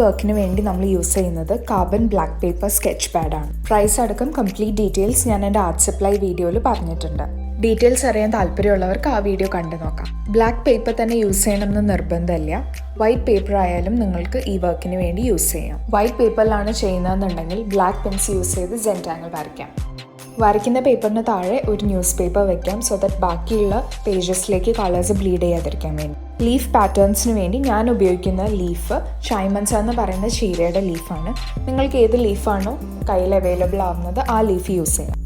വർക്കിന് വേണ്ടി നമ്മൾ യൂസ് ചെയ്യുന്നത് കാർബൺ ബ്ലാക്ക് പേപ്പർ സ്കെച്ച് പാഡാണ്. പ്രൈസ് അടക്കം കംപ്ലീറ്റ് ഡീറ്റെയിൽസ് ഞാൻ എൻ്റെ ആർട്ട് സപ്ലൈ വീഡിയോയിൽ പറഞ്ഞിട്ടുണ്ട്. ഡീറ്റെയിൽസ് അറിയാൻ താല്പര്യമുള്ളവർക്ക് ആ വീഡിയോ കണ്ടു നോക്കാം. ബ്ലാക്ക് പേപ്പർ തന്നെ യൂസ് ചെയ്യണമെന്ന് നിർബന്ധമില്ല. വൈറ്റ് പേപ്പർ ആയാലും നിങ്ങൾക്ക് ഈ വർക്കിന് വേണ്ടി യൂസ് ചെയ്യാം. വൈറ്റ് പേപ്പറിലാണ് ചെയ്യുന്നതെന്നുണ്ടെങ്കിൽ ബ്ലാക്ക് പെൻസ് യൂസ് ചെയ്ത് Zentangle വരയ്ക്കാം. വരയ്ക്കുന്ന പേപ്പറിന് താഴെ ഒരു ന്യൂസ് പേപ്പർ വെക്കാം, സോ ദാറ്റ് ബാക്കിയുള്ള പേജസിലേക്ക് കളേഴ്സ് ബ്ലീഡ് ചെയ്യാതിരിക്കാൻ വേണ്ടി. ലീഫ് പാറ്റേൺസിന് വേണ്ടി ഞാൻ ഉപയോഗിക്കുന്ന ലീഫ് ഷൈമൻസ എന്ന് പറയുന്ന ചീരയുടെ ലീഫാണ്. നിങ്ങൾക്ക് ഏത് ലീഫാണോ കയ്യിൽ അവൈലബിൾ ആവുന്നത് ആ ലീഫ് യൂസ് ചെയ്യാം.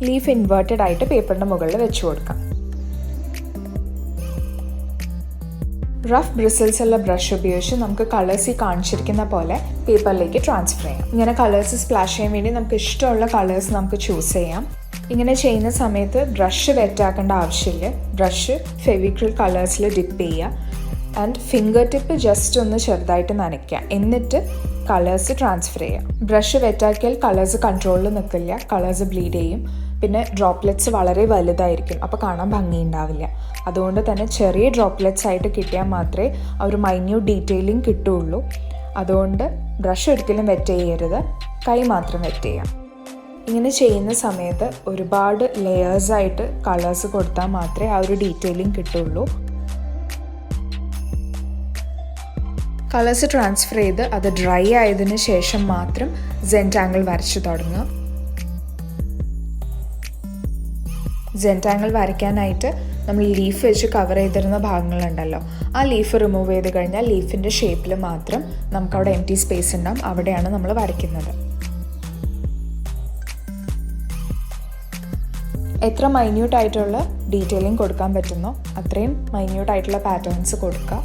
ലീഫ് ഇൻവേർട്ടഡ് ആയിട്ട് പേപ്പറിൻ്റെ മുകളിൽ വെച്ച് കൊടുക്കാം. റഫ് ബ്രിസിൽസ് ഉള്ള ബ്രഷ് ഉപയോഗിച്ച് നമുക്ക് കളേഴ്സ് ഈ കാണിച്ചിരിക്കുന്ന പോലെ പേപ്പറിലേക്ക് ട്രാൻസ്ഫർ ചെയ്യാം. ഇങ്ങനെ കളേഴ്സ് സ്പ്ലാഷ് ചെയ്യാൻ വേണ്ടി നമുക്ക് ഇഷ്ടമുള്ള കളേഴ്സ് നമുക്ക് ചൂസ് ചെയ്യാം. ഇങ്ങനെ ചെയ്യുന്ന സമയത്ത് ബ്രഷ് വെറ്റാക്കേണ്ട ആവശ്യമില്ല. ബ്രഷ് ഫെവിക്രിൽ കളേഴ്സിൽ ഡിപ്പ് ചെയ്യുക ആൻഡ് ഫിംഗർ ടിപ്പ് ജസ്റ്റ് ഒന്ന് ചെറുതായിട്ട് നനയ്ക്കുക. എന്നിട്ട് കളേഴ്സ് ട്രാൻസ്ഫർ ചെയ്യുക. ബ്രഷ് വെറ്റാക്കിയാൽ കളേഴ്സ് കൺട്രോളിൽ നിൽക്കില്ല, കളേഴ്സ് ബ്ലീഡ് ചെയ്യും. പിന്നെ ഡ്രോപ്ലെറ്റ്സ് വളരെ വലുതായിരിക്കും, അപ്പോൾ കാണാൻ ഭംഗിയുണ്ടാവില്ല. അതുകൊണ്ട് തന്നെ ചെറിയ ഡ്രോപ്ലെറ്റ്സ് ആയിട്ട് കിട്ടിയാൽ മാത്രമേ ആ ഒരു മൈന്യൂട്ട് ഡീറ്റെയിലിംഗ് കിട്ടുകയുള്ളൂ. അതുകൊണ്ട് ബ്രഷ് ഒരിക്കലും വെറ്റ് ചെയ്യരുത്, കൈ മാത്രം വെറ്റ് ചെയ്യാം. ഇങ്ങനെ ചെയ്യുന്ന സമയത്ത് ഒരുപാട് ലെയേഴ്സായിട്ട് കളേഴ്സ് കൊടുത്താൽ മാത്രമേ ആ ഒരു ഡീറ്റെയിലിംഗ് കിട്ടുകയുള്ളൂ. കളേഴ്സ് ട്രാൻസ്ഫർ ചെയ്ത് അത് ഡ്രൈ ആയതിനു ശേഷം മാത്രം Zentangle വരച്ചു തുടങ്ങുക. Zentangle വരയ്ക്കാനായിട്ട് നമ്മൾ ലീഫ് വെച്ച് കവർ ചെയ്തിരുന്ന ഭാഗങ്ങളുണ്ടല്ലോ, ആ ലീഫ് റിമൂവ് ചെയ്ത് കഴിഞ്ഞാൽ ലീഫിൻ്റെ ഷേപ്പിൽ മാത്രം നമുക്കവിടെ എംപ്റ്റി സ്പേസ് ഉണ്ടാകും. അവിടെയാണ് നമ്മൾ വരയ്ക്കുന്നത്. എത്ര മൈന്യൂട്ടായിട്ടുള്ള ഡീറ്റെയിലിംഗ് കൊടുക്കാൻ പറ്റുന്നോ അത്രയും മൈന്യൂട്ടായിട്ടുള്ള പാറ്റേൺസ് കൊടുക്കുക.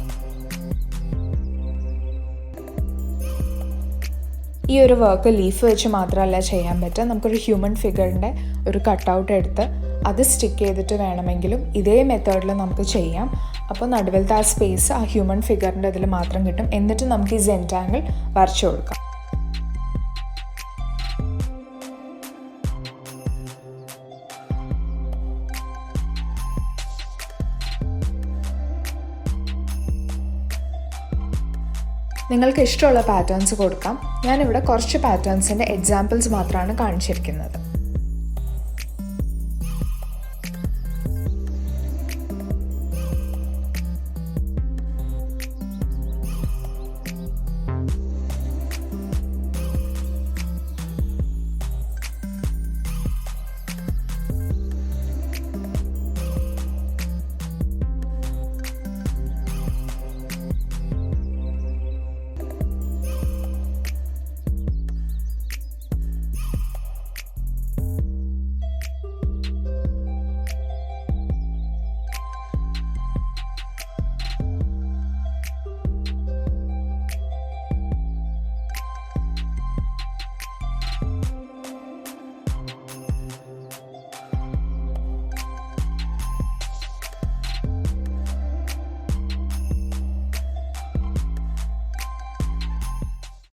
ഈ ഒരു വർക്ക് ലീഫ് വെച്ച് മാത്രമല്ല ചെയ്യാൻ പറ്റുക. നമുക്കൊരു ഹ്യൂമൻ ഫിഗറിൻ്റെ ഒരു കട്ടൗട്ട് എടുത്ത് അത് സ്റ്റിക്ക് ചെയ്തിട്ട് വേണമെങ്കിലും ഇതേ മെത്തേഡിൽ നമുക്ക് ചെയ്യാം. അപ്പോൾ നടുവിലത്തെ ആ സ്പേസ് ആ ഹ്യൂമൻ ഫിഗറിൻ്റെ ഇതിൽ മാത്രം കിട്ടും. എന്നിട്ട് നമുക്ക് ഈ Zentangle വരച്ചു കൊടുക്കാം. നിങ്ങൾക്ക് ഇഷ്ടമുള്ള പാറ്റേൺസ് കൊടുക്കാം. ഞാനിവിടെ കുറച്ച് പാറ്റേൺസിൻ്റെ എക്സാമ്പിൾസ് മാത്രമാണ് കാണിച്ചിരിക്കുന്നത്.